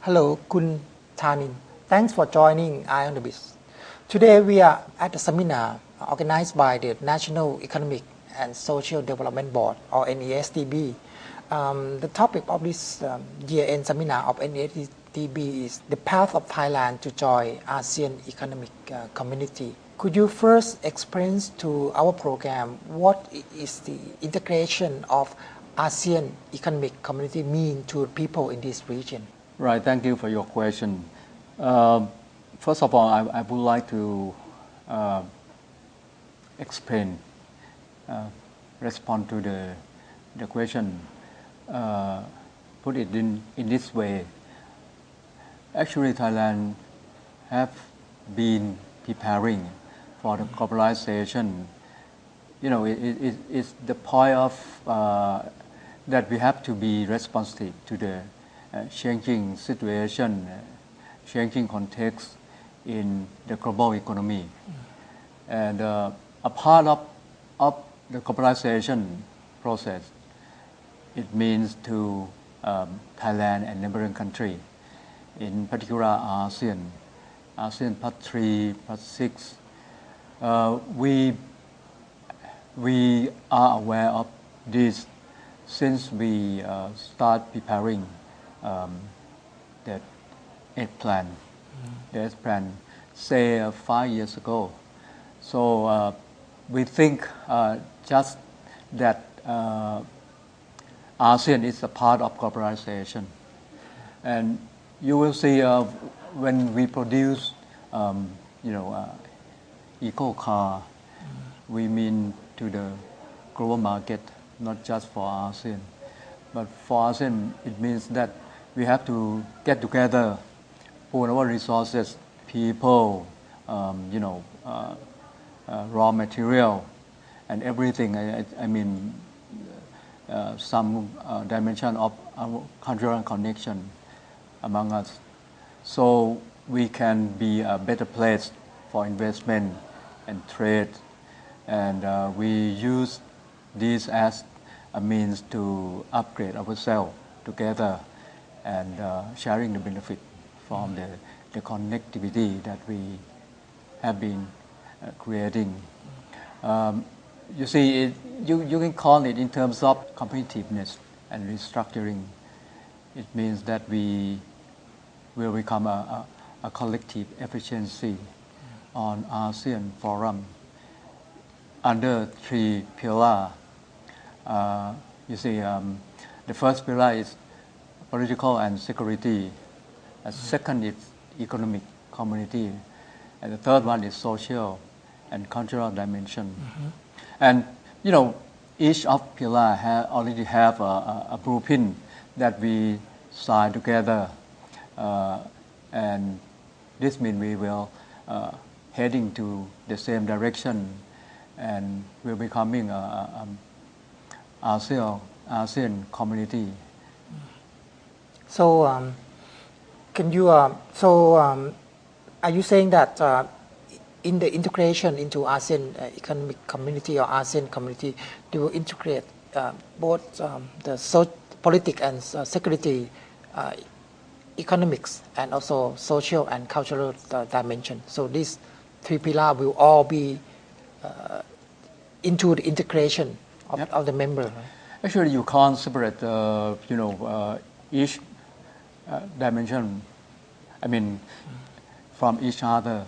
Hello, Kun Tanin. Thanks for joining Eye on the Biz. Today we are at a seminar organized by the National Economic and Social Development Board, or NESDB. The topic of this year-end seminar of NESDB is the path of Thailand to join ASEAN Economic Community. Could you first explain to our program what is the integration of ASEAN Economic Community mean to people in this region? Right, thank you for your question. First of all, I would like to respond to the question, put it in this way. Actually, Thailand have been preparing for the globalization. You know, it's the point of that we have to be responsive to the changing situation, changing context in the global economy. And a part of the globalization process, it means to Thailand and neighboring country, in particular ASEAN plus 3, plus 6. We are aware of this since we start preparing that plan, say 5 years ago. So we think just that ASEAN is a part of globalization, and you will see when we produce, eco car, we mean to the global market, not just for ASEAN, but for ASEAN it means that we have to get together, pool our resources, people, raw material, and everything. I mean, some dimension of our cultural connection among us, so we can be a better place for investment and trade, and we use this as a means to upgrade ourselves together and sharing the benefit from the connectivity that we have been creating. You see, you can call it in terms of competitiveness and restructuring. It means that we will become a collective efficiency on ASEAN Forum under 3 pillars. You see, the first pillar is political and security. The second is economic community, and the third one is social and cultural dimension. And each of pillar already have a blueprint that we sign together, and this means we will heading to the same direction, and we're becoming a ASEAN community. So, can you? Are you saying that in the integration into ASEAN Economic Community or ASEAN Community, they will integrate both the politics and security, economics, and also social and cultural dimension? So these 3 pillars will all be into the integration of the member. Right? Actually, you can't separate each dimension, from each other.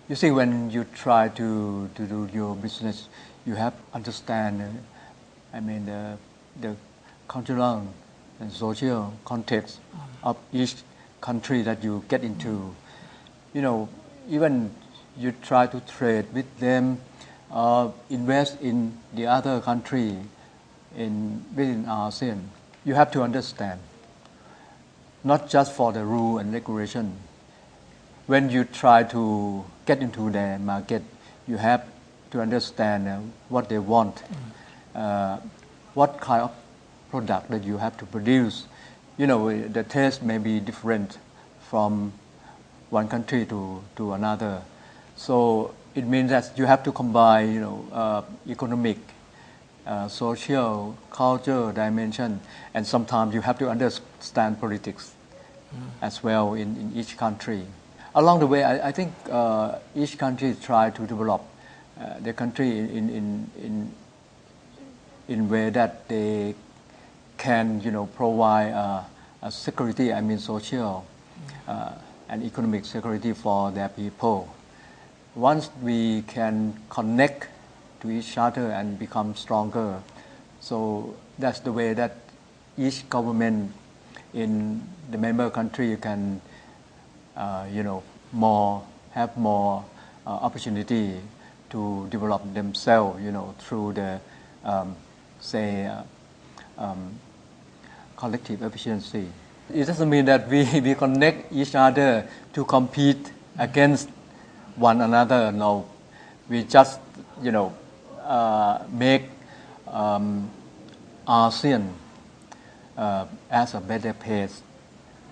You see, when you try to do your business, you have to understand, the cultural and social context of each country that you get into. Even you try to trade with them, invest in the other country within ASEAN, you have to understand, not just for the rule and regulation. When you try to get into the market, you have to understand what they want, what kind of product that you have to produce. The taste may be different from one country to another. So it means that you have to combine, economic, social, culture dimension, and sometimes you have to understand politics as well in each country. Along the way, I think each country try to develop the country in way that they can, provide a security, social and economic security for their people. Once we can connect to each other and become stronger, so that's the way that each government in the member country can, have more opportunity to develop themselves, through the, collective efficiency. It doesn't mean that we connect each other to compete against one another. No, we just, make ASEAN as a better place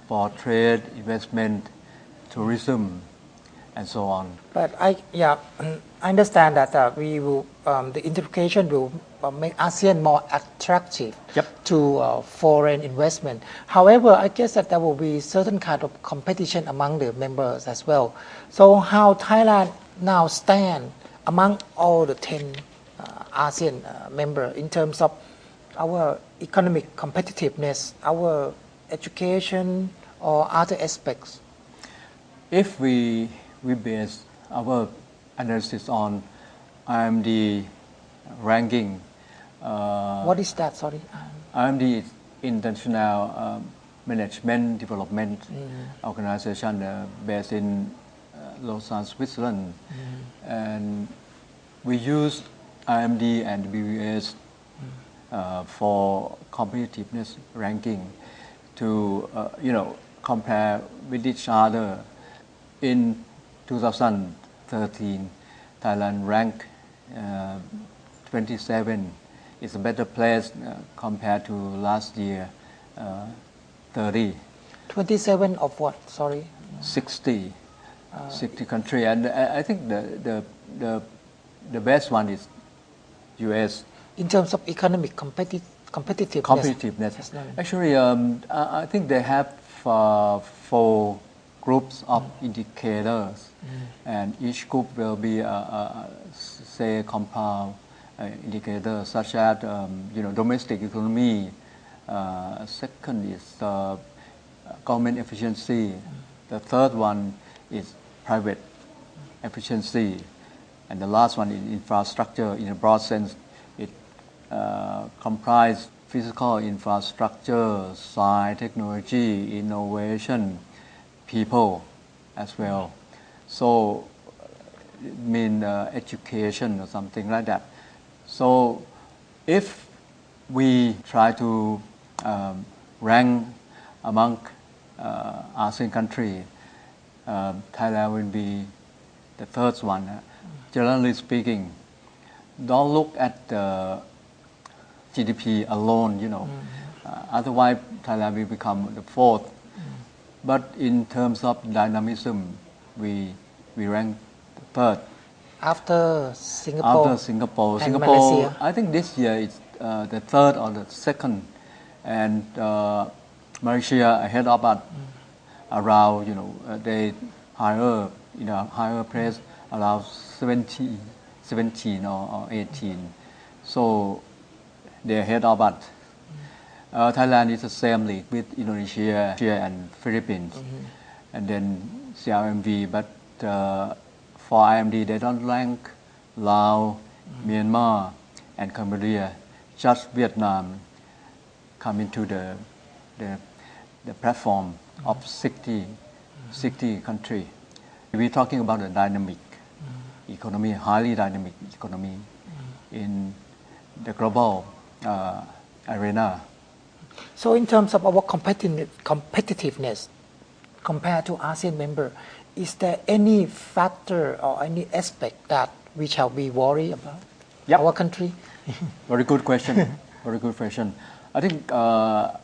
for trade, investment, tourism, and so on. But I understand that we will the integration will make ASEAN more attractive to foreign investment. However, I guess that there will be certain kind of competition among the members as well. So how Thailand now stand among all the 10 ASEAN members in terms of our economic competitiveness, our education, or other aspects? If we base our analysis on IMD ranking. What is that? Sorry. IMD is International Management Development Organization based in Lausanne, Switzerland. And we use IMD and BVS for competitiveness ranking to, compare with each other. In 2013, Thailand ranked 27. It's a better place compared to last year, 30. 27 of what? Sorry. 60 country, and I think the best one is U.S. In terms of economic competitiveness. Yes, Actually, I think they have 4 groups of indicators, and each group will be say compound indicator, such as domestic economy. Second is government efficiency. The third one is private efficiency, and the last one is infrastructure. In a broad sense, it comprises physical infrastructure, science, technology, innovation, people as well. So it means education or something like that. So if we try to rank among ASEAN countries, Thailand will be the third one. Generally speaking, don't look at the GDP alone, otherwise Thailand will become the fourth. But in terms of dynamism, we rank third. After Singapore. Singapore, Malaysia. I think this year it's the third or the second, and Malaysia ahead of us around. They higher higher place around 17 or 18. So they're ahead of us. Thailand is the same league with Indonesia and Philippines, and then CRMV. But for IMD, they don't rank Laos, Myanmar, and Cambodia. Just Vietnam come into the platform of 60 countries. We're talking about a dynamic economy, highly dynamic economy in the global arena. So in terms of our competitiveness compared to ASEAN member, is there any factor or any aspect that we shall be worried about our country? Very good question. Very good question. I think Dr.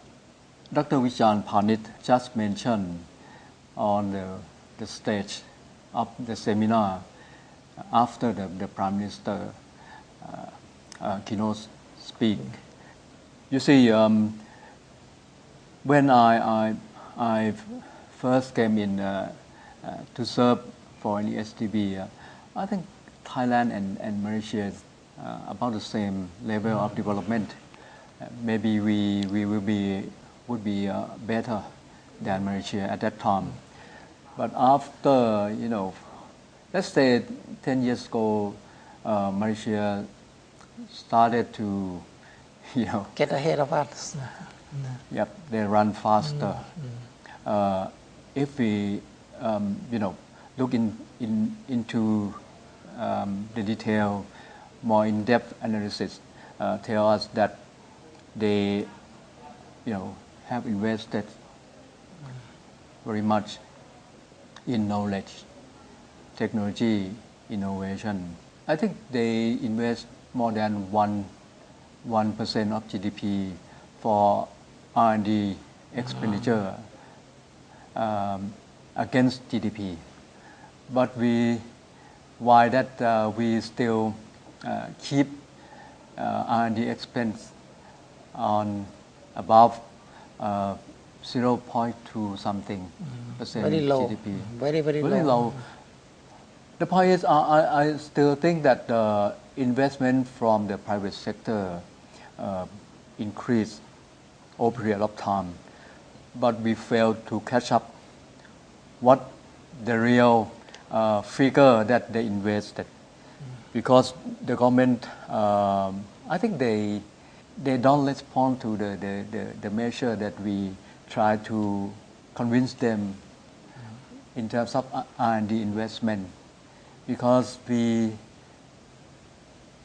Vichan Panit just mentioned on the stage of the seminar after the Prime Minister keynote speak. You see, when I I first came in to serve for NESDB, I think Thailand and Malaysia is about the same level of development. Maybe we would be better than Malaysia at that time. But after, let's say 10 years ago, Malaysia started to, get ahead of us. Yep, they run faster. If we, look into the detail, more in-depth analysis tell us that they, have invested very much in knowledge, technology, innovation. I think they invest more than 1% of GDP for R&D expenditure against GDP. But why that we still keep R&D expense on above 0.2 something percent Very low. GDP. Very low. The point is, I still think that the investment from the private sector increased over a period of time, but we failed to catch up what the real figure that they invested, because the government, I think they don't respond to the measure that we try to convince them in terms of R&D investment, because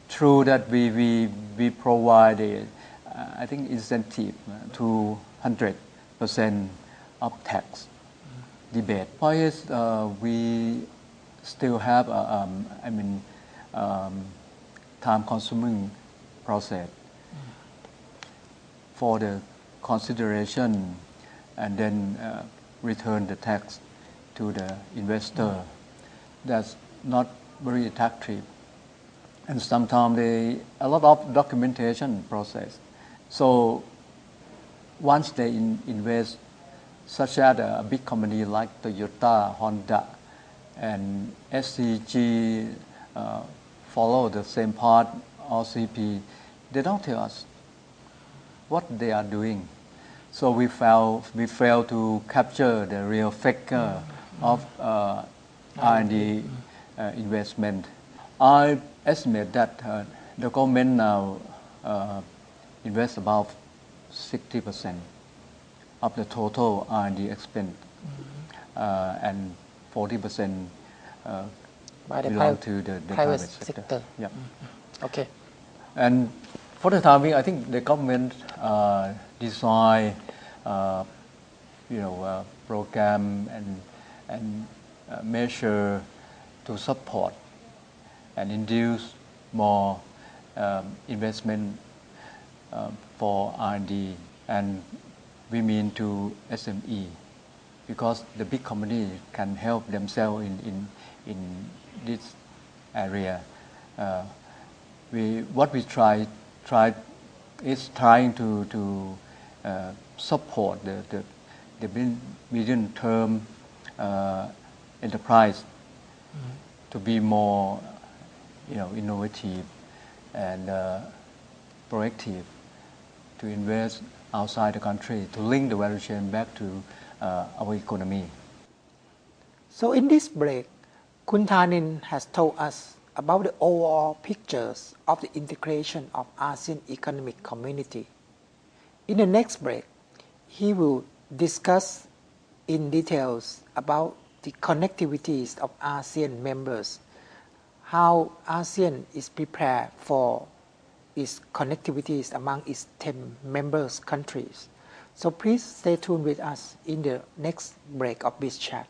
through that we provide I think incentive to 100% of tax debate. Point is, we still have time-consuming process for the consideration and then return the tax to the investor. That's not very attractive, and sometimes a lot of documentation process. So once they invest, such as a big company like Toyota, Honda, and SCG follow the same path, or CP, they don't tell us what they are doing. So we fail to capture the real figure of R&D investment. I estimate that the government now invests about 60% of the total R&D expense, and 40% by the belong to the private sector. Yep. Okay. And for the time being, I think the government design, program and measure to support and induce more investment for R&D, and we mean to SME, because the big company can help themselves in this area. What we try is trying to support the medium-term enterprise to be more, innovative and proactive, to invest outside the country, to link the value chain back to our economy. So in this break, Khun Thanin has told us about the overall pictures of the integration of ASEAN Economic Community. In the next break, he will discuss in details about the connectivities of ASEAN members, how ASEAN is prepared for its connectivities among its 10 members countries. So please stay tuned with us in the next break of this chat.